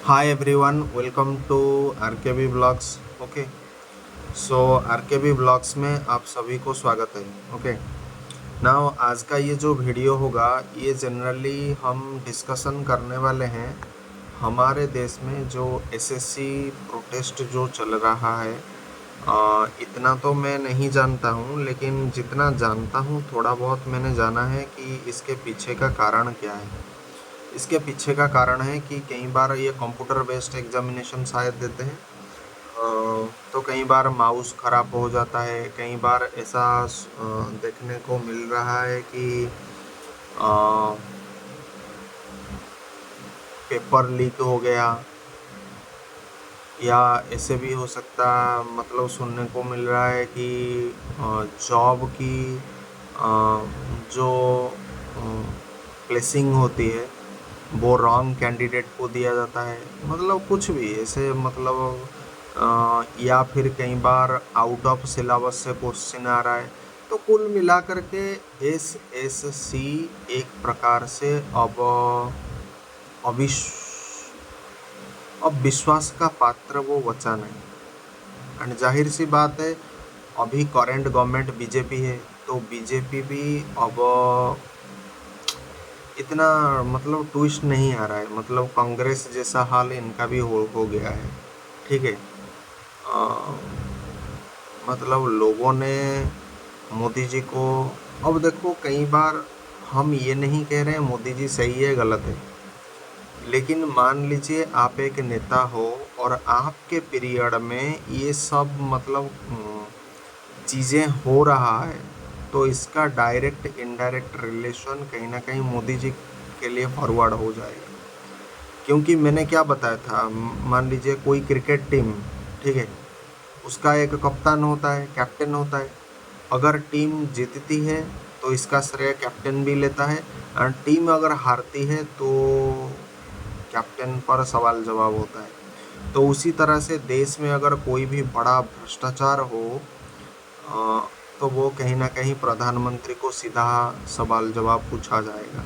Hi everyone, welcome to RKB blogs. Okay, so RKB blogs में आप सभी को स्वागत है। ओके, नाउ आज का ये जो वीडियो होगा ये जनरली हम डिस्कशन करने वाले हैं हमारे देश में जो एसएससी प्रोटेस्ट जो चल रहा है। इतना तो मैं नहीं जानता हूँ, लेकिन जितना जानता हूँ थोड़ा बहुत मैंने जाना है कि इसके पीछे का कारण क्या है। इसके पीछे का कारण है कि कई बार ये कंप्यूटर बेस्ड एग्जामिनेशन शायद देते हैं। तो कई बार माउस ख़राब हो जाता है, कई बार ऐसा देखने को मिल रहा है कि पेपर लीक हो गया, या ऐसे भी हो सकता, मतलब सुनने को मिल रहा है कि जॉब की जो प्लेसिंग होती है वो रॉन्ग कैंडिडेट को दिया जाता है। मतलब कुछ भी ऐसे, मतलब या फिर कई बार आउट ऑफ सिलेबस से क्वेश्चन आ रहा है। तो कुल मिलाकर के एसएससी एक प्रकार से अविश अब विश्वास का पात्र वो बचा नहीं। एंड जाहिर सी बात है, अभी करंट गवर्नमेंट बीजेपी है, तो बीजेपी भी अब इतना मतलब ट्विस्ट नहीं आ रहा है। मतलब कांग्रेस जैसा हाल इनका भी हो गया है। ठीक है। अ, मतलब लोगों ने मोदी जी को, अब देखो कई बार हम ये नहीं कह रहे हैं मोदी जी सही है गलत है, लेकिन मान लीजिए आप एक नेता हो और आपके पीरियड में ये सब मतलब चीज़ें हो रहा है, तो इसका डायरेक्ट इनडायरेक्ट रिलेशन कहीं ना कहीं मोदी जी के लिए फॉरवर्ड हो जाएगा। क्योंकि मैंने क्या बताया था, मान लीजिए कोई क्रिकेट टीम, ठीक है, उसका एक कप्तान होता है, कैप्टन होता है। अगर टीम जीतती है तो इसका श्रेय कैप्टन भी लेता है, और टीम अगर हारती है तो कैप्टन पर सवाल जवाब होता है। तो उसी तरह से देश में अगर कोई भी बड़ा भ्रष्टाचार हो, तो वो कहीं ना कहीं प्रधानमंत्री को सीधा सवाल जवाब पूछा जाएगा।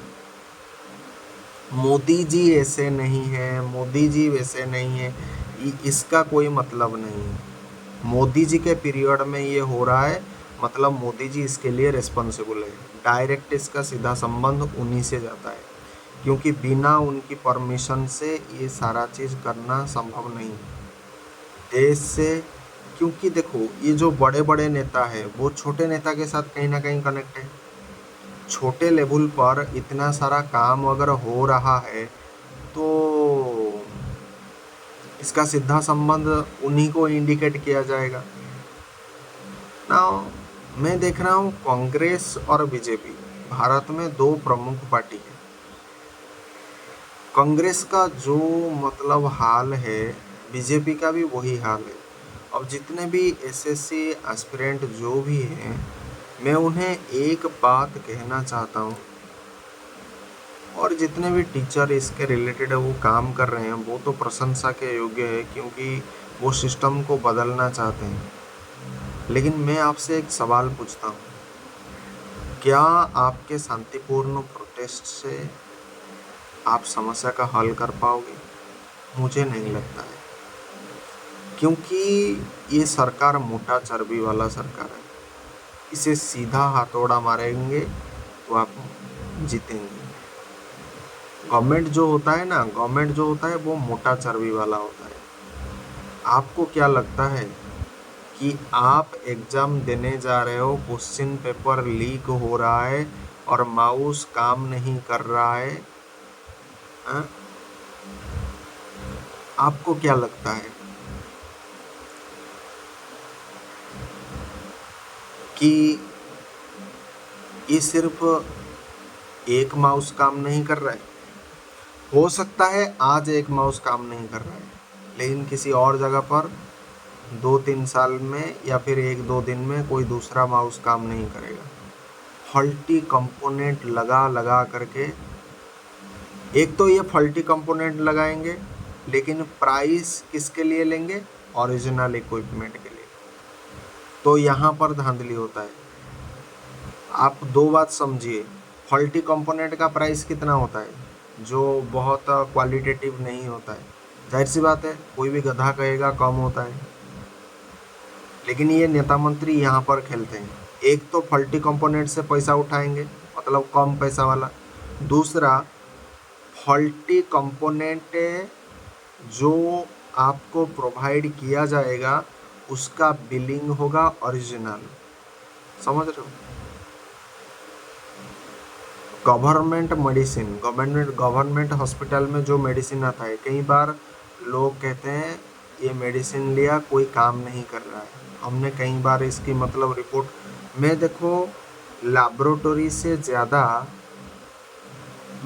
मोदी जी ऐसे नहीं है, मोदी जी वैसे नहीं है, इसका कोई मतलब नहीं है। मोदी जी के पीरियड में ये हो रहा है, मतलब मोदी जी इसके लिए रिस्पॉन्सिबल है। डायरेक्ट इसका सीधा संबंध उन्हीं से जाता है, क्योंकि बिना उनकी परमिशन से ये सारा चीज़ करना संभव नहीं है देश से। क्योंकि देखो ये जो बड़े बड़े नेता है वो छोटे नेता के साथ कहीं ना कहीं कनेक्ट है। छोटे लेवल पर इतना सारा काम अगर हो रहा है तो इसका सीधा संबंध उन्हीं को इंडिकेट किया जाएगा ना। मैं देख रहा हूँ कांग्रेस और बीजेपी भारत में दो प्रमुख पार्टी है। कांग्रेस का जो मतलब हाल है, बीजेपी का भी वही हाल है। अब जितने भी एसएससी एस्पिरेंट जो भी हैं, मैं उन्हें एक बात कहना चाहता हूँ, और जितने भी टीचर इसके रिलेटेड वो काम कर रहे हैं वो तो प्रशंसा के योग्य है, क्योंकि वो सिस्टम को बदलना चाहते हैं। लेकिन मैं आपसे एक सवाल पूछता हूँ, क्या आपके शांतिपूर्ण प्रोटेस्ट से आप समस्या का हल कर पाओगे? मुझे नहीं लगता है, क्योंकि ये सरकार मोटा चर्बी वाला सरकार है। इसे सीधा हाथौड़ा मारेंगे तो आप जीतेंगे। गवर्नमेंट जो होता है ना, गवर्नमेंट जो होता है वो मोटा चर्बी वाला होता है। आपको क्या लगता है कि आप एग्ज़ाम देने जा रहे हो, क्वेश्चन पेपर लीक हो रहा है और माउस काम नहीं कर रहा है? हाँ? आपको क्या लगता है कि ये सिर्फ एक माउस काम नहीं कर रहा है? हो सकता है आज एक माउस काम नहीं कर रहा है, लेकिन किसी और जगह पर 2-3 साल में या फिर 1-2 दिन में कोई दूसरा माउस काम नहीं करेगा। फॉल्टी कंपोनेंट लगा लगा करके, एक तो ये फॉल्टी कंपोनेंट लगाएंगे, लेकिन प्राइस किसके लिए लेंगे? ओरिजिनल इक्विपमेंट के लिए। तो यहाँ पर धांधली होता है। आप दो बात समझिए, फॉल्टी कंपोनेंट का प्राइस कितना होता है जो बहुत क्वालिटेटिव नहीं होता है, जाहिर सी बात है, कोई भी गधा कहेगा कम होता है, लेकिन ये नेता मंत्री यहाँ पर खेलते हैं। एक तो फल्टी कंपोनेंट से पैसा उठाएंगे, मतलब कम पैसा वाला। दूसरा, फल्टी कंपोनेंट जो आपको प्रोवाइड किया जाएगा उसका बिलिंग होगा ओरिजिनल, समझ रहे हो? गवर्नमेंट मेडिसिन, गवर्नमेंट हॉस्पिटल में जो मेडिसिन आता है, कई बार लोग कहते हैं ये मेडिसिन लिया कोई काम नहीं कर रहा है। हमने कई बार इसकी मतलब रिपोर्ट में, देखो लैबोरेटरी से ज़्यादा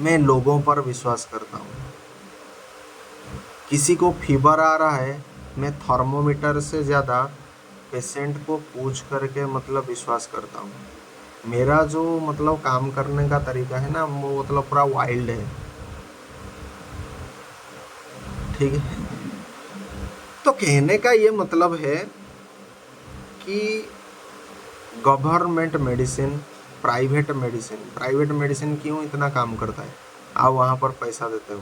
मैं लोगों पर विश्वास करता हूँ। किसी को फीवर आ रहा है, मैं थर्मोमीटर से ज़्यादा पेशेंट को पूछ करके मतलब विश्वास करता हूँ। मेरा जो मतलब काम करने का तरीका है ना, वो मतलब पूरा वाइल्ड है, ठीक है। तो कहने का ये मतलब है कि गवर्नमेंट मेडिसिन, प्राइवेट मेडिसिन क्यों इतना काम करता है? आप वहाँ पर पैसा देते हो।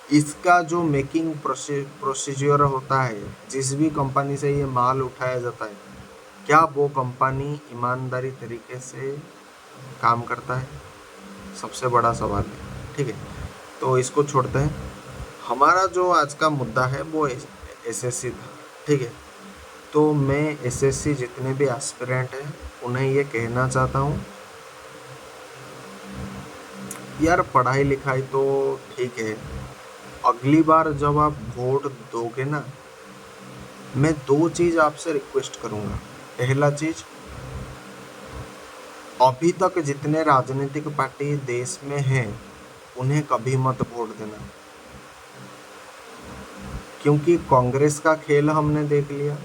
इसका जो मेकिंग प्रोसीजर होता है, जिस भी कंपनी से ये माल उठाया जाता है, क्या वो कंपनी ईमानदारी तरीके से काम करता है? सबसे बड़ा सवाल है, ठीक है। तो इसको छोड़ते हैं। हमारा जो आज का मुद्दा है वो एसएससी था, ठीक है। तो मैं एसएससी जितने भी एस्पिरेंट हैं उन्हें ये कहना चाहता हूँ, यार पढ़ाई लिखाई तो ठीक है, अगली बार जब आप वोट दोगे ना, मैं दो चीज़ आपसे रिक्वेस्ट करूँगा। पहला चीज़, अभी तक जितने राजनीतिक पार्टी देश में हैं उन्हें कभी मत वोट देना, क्योंकि कांग्रेस का खेल हमने देख लिया,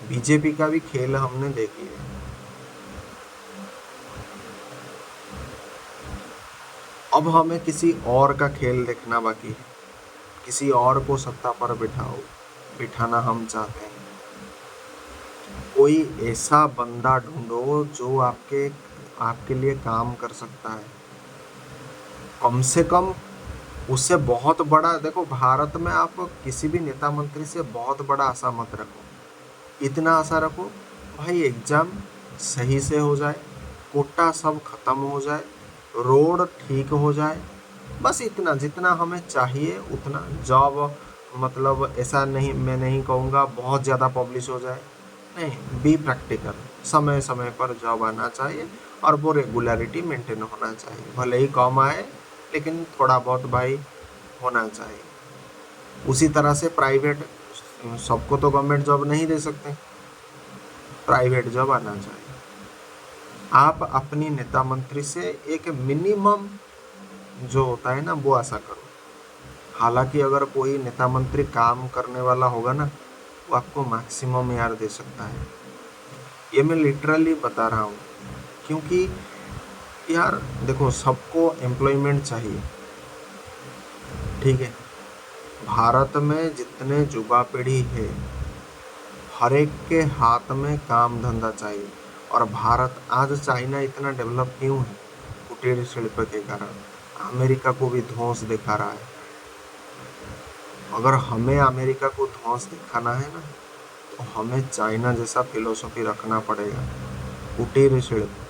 बीजेपी का भी खेल हमने देख लिया। अब हमें किसी और का खेल देखना बाकी है, किसी और को सत्ता पर बिठाना हम चाहते हैं। कोई ऐसा बंदा ढूंढो जो आपके लिए काम कर सकता है, कम से कम उससे बहुत बड़ा। देखो भारत में आप किसी भी नेता मंत्री से बहुत बड़ा आशा मत रखो, इतना आशा रखो भाई एग्जाम सही से हो जाए, कोटा सब खत्म हो जाए, रोड ठीक हो जाए, बस इतना जितना हमें चाहिए उतना। जॉब मतलब ऐसा नहीं, मैं नहीं कहूँगा बहुत ज़्यादा पब्लिश हो जाए, नहीं, बी प्रैक्टिकल, समय समय पर जॉब आना चाहिए और वो रेगुलरिटी मेंटेन होना चाहिए, भले ही कम आए लेकिन थोड़ा बहुत भाई होना चाहिए। उसी तरह से प्राइवेट, सबको तो गवर्नमेंट जॉब नहीं दे सकते, प्राइवेट जॉब आना चाहिए। आप अपनी नेता मंत्री से एक मिनिमम जो होता है ना वो आशा करो। हालांकि अगर कोई नेता मंत्री काम करने वाला होगा ना, वो आपको मैक्सिमम यार दे सकता है, ये मैं लिटरली बता रहा हूँ। क्योंकि यार देखो, सबको एम्प्लॉयमेंट चाहिए, ठीक है। भारत में जितने युवा पीढ़ी है, हर एक के हाथ में काम धंधा चाहिए। और भारत आज चाइना इतना डेवलप क्यों है? कुटीर शिल्प के कारण। अमेरिका को भी ध्वंस दिखा रहा है। अगर हमें अमेरिका को ध्वंस दिखाना है ना, तो हमें चाइना जैसा फिलोसफी रखना पड़ेगा, कुटीर शिल्प।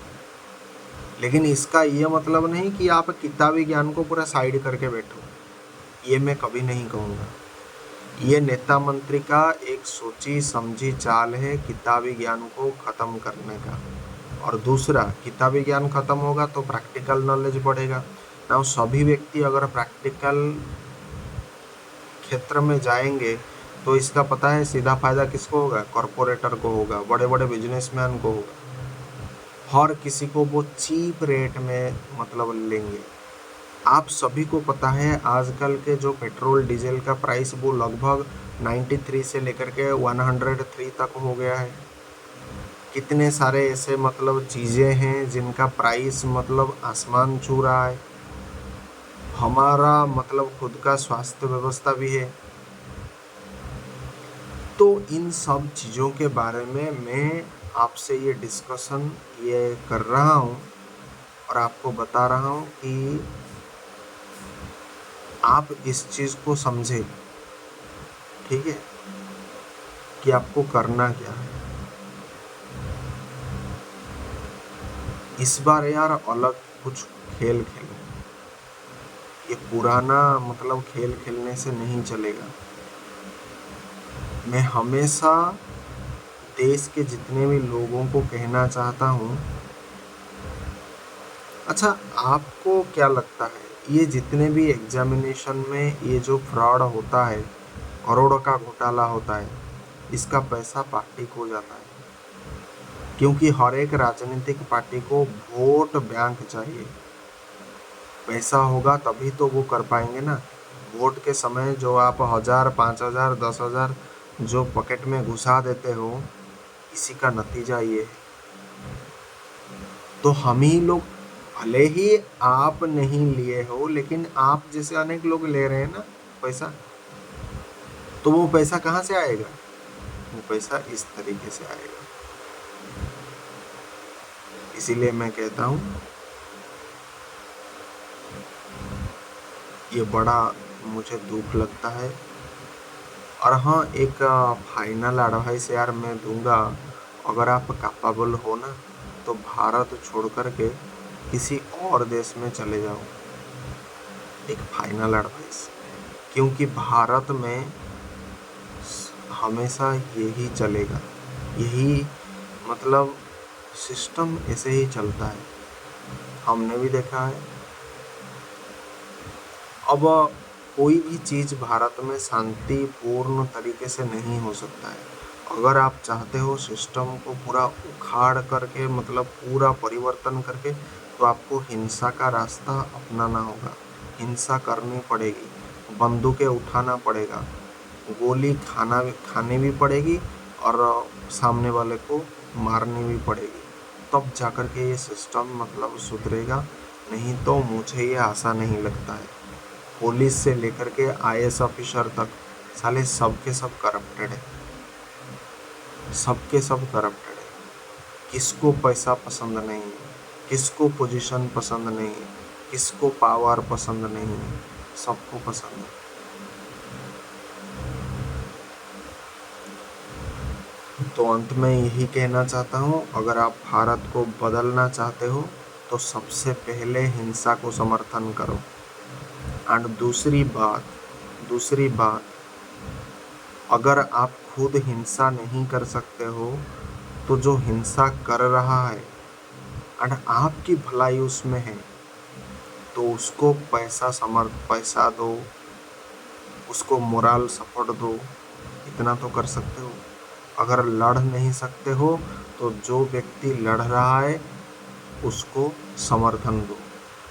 लेकिन इसका ये मतलब नहीं कि आप किताबी ज्ञान को पूरा साइड करके बैठो, ये मैं कभी नहीं कहूँगा। ये नेता मंत्री का एक सोची समझी चाल है किताबी ज्ञान को ख़त्म करने का। और दूसरा, किताबी ज्ञान ख़त्म होगा तो प्रैक्टिकल नॉलेज बढ़ेगा ना। सभी व्यक्ति अगर प्रैक्टिकल क्षेत्र में जाएंगे तो इसका पता है सीधा फायदा किसको होगा? कॉरपोरेटर को होगा, बड़े बड़े बिजनेसमैन को होगा। हर किसी को वो चीप रेट में मतलब लेंगे। आप सभी को पता है आजकल के जो पेट्रोल डीजल का प्राइस वो लगभग 93 से लेकर के 103 तक हो गया है। कितने सारे ऐसे मतलब चीज़ें हैं जिनका प्राइस मतलब आसमान छू रहा है। हमारा मतलब खुद का स्वास्थ्य व्यवस्था भी है। तो इन सब चीज़ों के बारे में मैं आपसे ये डिस्कशन ये कर रहा हूँ और आपको बता रहा हूँ कि आप इस चीज़ को समझें ठीक है, कि आपको करना क्या है। इस बार यार अलग कुछ खेल खेलो। ये पुराना मतलब खेल खेलने से नहीं चलेगा। मैं हमेशा देश के जितने भी लोगों को कहना चाहता हूँ, अच्छा आपको क्या लगता है ये जितने भी एग्जामिनेशन में ये जो फ्रॉड होता है, करोड़ों का घोटाला होता है, इसका पैसा पार्टी को जाता है? क्योंकि हर एक राजनीतिक पार्टी को वोट बैंक चाहिए। पैसा होगा तभी तो वो कर पाएंगे ना। वोट के समय जो आप 1000, 5000, 10,000 जो पॉकेट में घुसा देते हो, इसी का नतीजा ये है। तो हम ही लोग, भले ही आप नहीं लिए हो, लेकिन आप जैसे अनेक लोग ले रहे हैं ना पैसा, तो वो पैसा कहाँ से आएगा? वो पैसा इस तरीके से आएगा। इसीलिए मैं कहता हूँ ये बड़ा मुझे दुख लगता है। और हाँ, एक फाइनल एडवाइस यार मैं दूंगा, अगर आप कैपेबल हो ना तो भारत छोड़ कर के किसी और देश में चले जाओ। एक फाइनल एडवाइस, क्योंकि भारत में हमेशा यही चलेगा, यही मतलब सिस्टम ऐसे ही चलता है, हमने भी देखा है। अब कोई भी चीज़ भारत में शांतिपूर्ण तरीके से नहीं हो सकता है। अगर आप चाहते हो सिस्टम को पूरा उखाड़ करके मतलब पूरा परिवर्तन करके, तो आपको हिंसा का रास्ता अपनाना होगा। हिंसा करनी पड़ेगी, बंदूकें उठाना पड़ेगा, गोली खानी भी पड़ेगी और सामने वाले को मारनी भी पड़ेगी, तब जाकर के ये सिस्टम मतलब सुधरेगा। नहीं तो मुझे ये आशा नहीं लगता है। पुलिस से लेकर के आईएएस ऑफिसर तक साले सबके सब करप्टेड है, सबके सब करप्टेड है। किसको पैसा पसंद नहीं है, किसको पोजीशन पसंद नहीं है, किसको पावर पसंद नहीं है, सबको पसंद है। तो अंत में यही कहना चाहता हूँ, अगर आप भारत को बदलना चाहते हो तो सबसे पहले हिंसा को समर्थन करो। एंड दूसरी बात, अगर आप खुद हिंसा नहीं कर सकते हो तो जो हिंसा कर रहा है एंड आपकी भलाई उसमें है, तो उसको पैसा दो, उसको मोरल सपोर्ट दो, इतना तो कर सकते हो। अगर लड़ नहीं सकते हो तो जो व्यक्ति लड़ रहा है उसको समर्थन दो।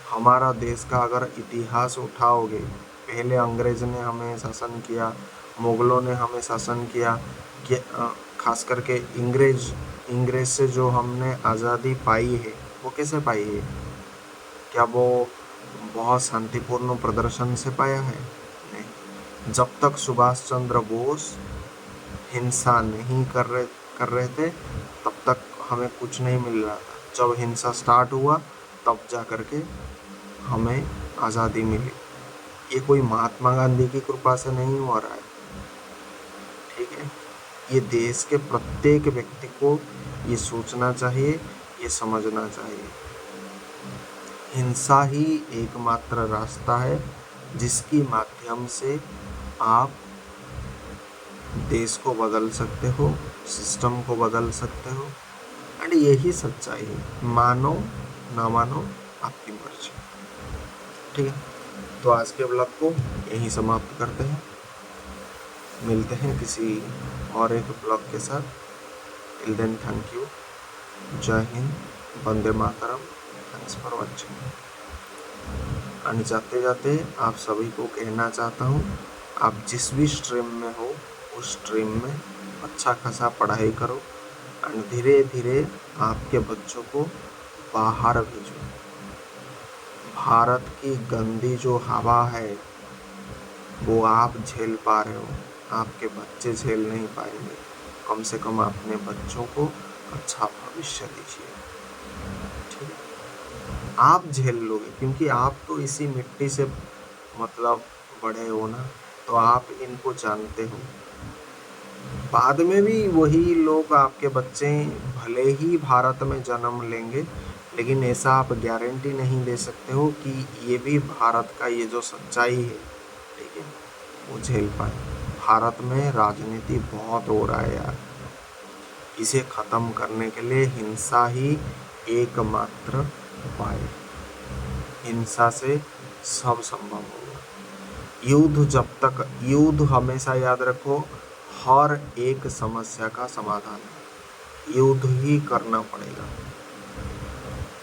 हमारा देश का अगर इतिहास उठाओगे, पहले अंग्रेज ने हमें शासन किया, मुगलों ने हमें शासन किया, कि खास करके इंग्रेज से जो हमने आज़ादी पाई है वो कैसे पाई है? क्या वो बहुत शांतिपूर्ण प्रदर्शन से पाया है? नहीं। जब तक सुभाष चंद्र बोस हिंसा नहीं कर रहे थे तब तक हमें कुछ नहीं मिल रहा था। जब हिंसा स्टार्ट हुआ तब जा कर के हमें आज़ादी मिली। ये कोई महात्मा गांधी की कृपा से नहीं हो रहा है, ठीक है। ये देश के प्रत्येक व्यक्ति को ये सोचना चाहिए, ये समझना चाहिए। हिंसा ही एकमात्र रास्ता है जिसकी माध्यम से आप देश को बदल सकते हो, सिस्टम को बदल सकते हो। एंड यही सच्चाई है, मानो ना मानो आपकी मर्जी, ठीक है। तो आज के ब्लॉग को यहीं समाप्त करते हैं, मिलते हैं किसी और एक ब्लॉग के साथ। टिल देन थैंक यू, जय Hind, Vande Mataram, thanks for watching. And जाते जाते आप सभी को कहना चाहता हूँ, आप जिस भी स्ट्रीम में हो उस स्ट्रीम में अच्छा खासा पढ़ाई करो एंड धीरे धीरे आपके बच्चों को बाहर भेजो। भारत की गंदी जो हवा है वो आप झेल पा रहे हो, आपके बच्चे झेल नहीं पाएंगे। कम से कम अपने बच्चों को अच्छा भविष्य दीजिए, ठीक है। आप झेल लोगे क्योंकि आप तो इसी मिट्टी से मतलब बड़े हो ना, तो आप इनको जानते हो। बाद में भी वही लोग आपके बच्चे भले ही भारत में जन्म लेंगे, लेकिन ऐसा आप गारंटी नहीं दे सकते हो कि ये भी भारत का ये जो सच्चाई है, ठीक है, वो झेल पाए। भारत में राजनीति बहुत हो रहा है यार, इसे ख़त्म करने के लिए हिंसा ही एकमात्र उपाय है। हिंसा से सब संभव होगा। युद्ध हमेशा याद रखो, हर एक समस्या का समाधान है, युद्ध ही करना पड़ेगा।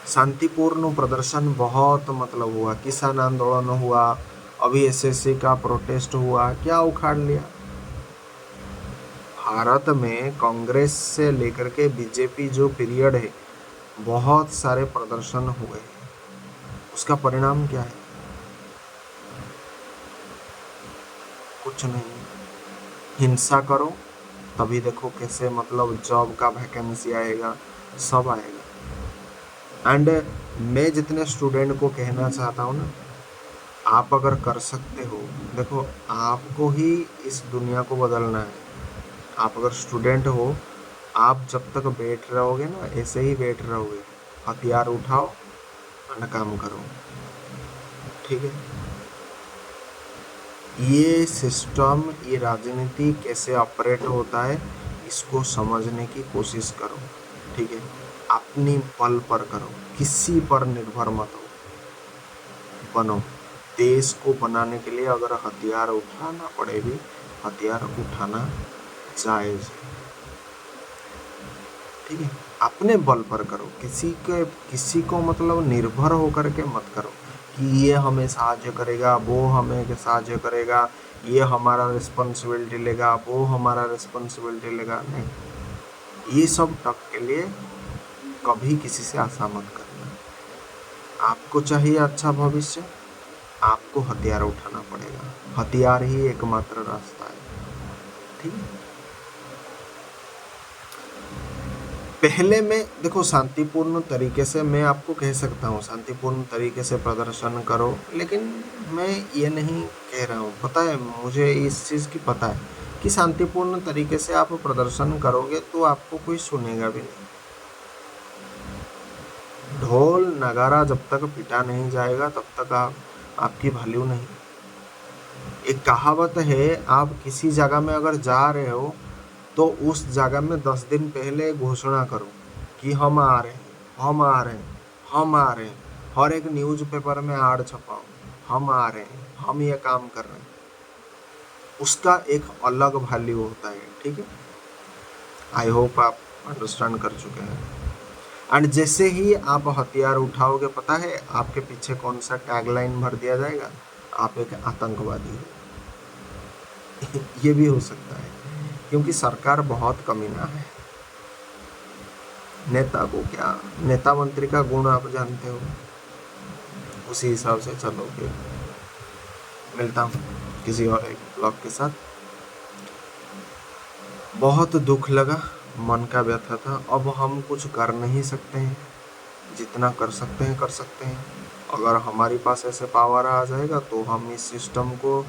शांतिपूर्ण प्रदर्शन बहुत मतलब हुआ, किसान आंदोलन हुआ, अभी एसएससी का प्रोटेस्ट हुआ, क्या उखाड़ लिया। भारत में कांग्रेस से लेकर के बीजेपी जो पीरियड है, बहुत सारे प्रदर्शन हुए हैं, उसका परिणाम क्या है? कुछ नहीं। हिंसा करो तभी देखो कैसे मतलब जॉब का वैकेंसी आएगा, सब आएगा। एंड मैं जितने स्टूडेंट को कहना चाहता हूँ ना, आप अगर कर सकते हो, देखो आपको ही इस दुनिया को बदलना है। आप अगर स्टूडेंट हो, आप जब तक बैठ रहोगे ना, ऐसे ही बैठ रहोगे, हथियार उठाओ और काम करो, ठीक है। ये सिस्टम, ये राजनीति कैसे ऑपरेट होता है, इसको समझने की कोशिश करो, ठीक है। अपनी बल पर करो, किसी पर निर्भर मत हो, बनो। देश को बनाने के लिए अगर हथियार उठाना पड़े भी, हथियार उठाना जायज है, ठीक है। अपने बल पर करो, किसी को मतलब निर्भर होकर के मत करो कि ये हमें साहाय्य करेगा, वो हमें साहाय्य करेगा, ये हमारा रिस्पॉन्सिबिलिटी लेगा, वो हमारा रिस्पॉन्सिबिलिटी लेगा, नहीं। ये सब तक के लिए कभी किसी से आशा मत करना। आपको चाहिए अच्छा भविष्य, आपको हथियार उठाना पड़ेगा, हथियार ही एकमात्र रास्ता है, ठीक है। पहले में देखो, शांतिपूर्ण तरीके से मैं आपको कह सकता हूँ, शांतिपूर्ण तरीके से प्रदर्शन करो, लेकिन मैं ये नहीं कह रहा हूँ, पता है मुझे इस चीज़ की पता है कि शांतिपूर्ण तरीके से आप प्रदर्शन करोगे तो आपको कोई सुनेगा भी नहीं। ढोल नगारा जब तक पिटा नहीं जाएगा तब तक आपकी वैल्यू नहीं। एक कहावत है, आप किसी जगह में अगर जा रहे हो तो उस जगह में 10 दिन पहले घोषणा करो कि हम आ रहे हैं, हम आ रहे हैं, हम आ रहे हैं। हर एक न्यूज़पेपर में आड़ छपाओ, हम आ रहे हैं, हम ये काम कर रहे हैं। उसका एक अलग वैल्यू होता है, ठीक है। आई होप आप अंडरस्टैंड कर चुके हैं। एंड जैसे ही आप हथियार उठाओगे, पता है आपके पीछे कौन सा टैगलाइन भर दिया जाएगा? आप एक आतंकवादी हो। ये भी हो सकता है, क्योंकि सरकार बहुत कमीना है। नेता को क्या, नेता मंत्री का गुण आप जानते हो, उसी हिसाब से चलोगे। मिलता हूँ किसी और एक ब्लॉग के साथ। बहुत दुख लगा, मन का व्यथा था। अब हम कुछ कर नहीं सकते हैं, जितना कर सकते हैं कर सकते हैं। अगर हमारे पास ऐसे पावर आ जाएगा तो हम इस सिस्टम को,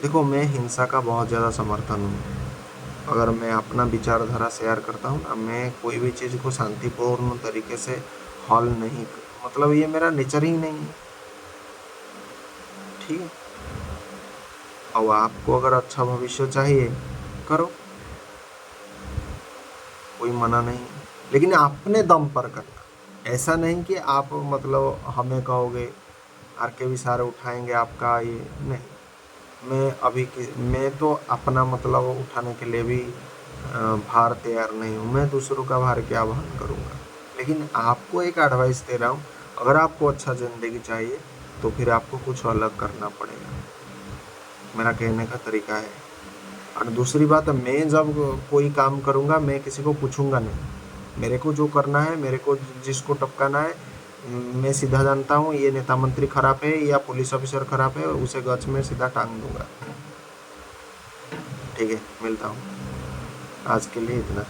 देखो मैं हिंसा का बहुत ज़्यादा समर्थन हूँ। अगर मैं अपना विचारधारा शेयर करता हूँ ना, मैं कोई भी चीज़ को शांतिपूर्ण तरीके से हल नहीं, मतलब ये मेरा नेचर ही नहीं है, ठीक है। अब आपको अगर अच्छा भविष्य चाहिए, करो, कोई मना नहीं, लेकिन अपने दम पर करना। ऐसा नहीं कि आप मतलब हमें कहोगे आरकेवी सारे उठाएंगे आपका, ये नहीं। मैं तो अपना मतलब उठाने के लिए भी भार तैयार नहीं हूँ। मैं दूसरों का भार क्या वहन करूँगा। लेकिन आपको एक एडवाइस दे रहा हूँ, अगर आपको अच्छा ज़िंदगी चाहिए तो फिर आपको कुछ अलग करना पड़ेगा, मेरा कहने का तरीका है। और दूसरी बात, मैं जब कोई काम करूँगा मैं किसी को पूछूंगा नहीं। मेरे को जो करना है, मेरे को जिसको टपकाना है, मैं सीधा जानता हूँ ये नेता मंत्री खराब है या पुलिस ऑफिसर खराब है, उसे गच में सीधा टांग दूंगा, ठीक है। मिलता हूँ, आज के लिए इतना।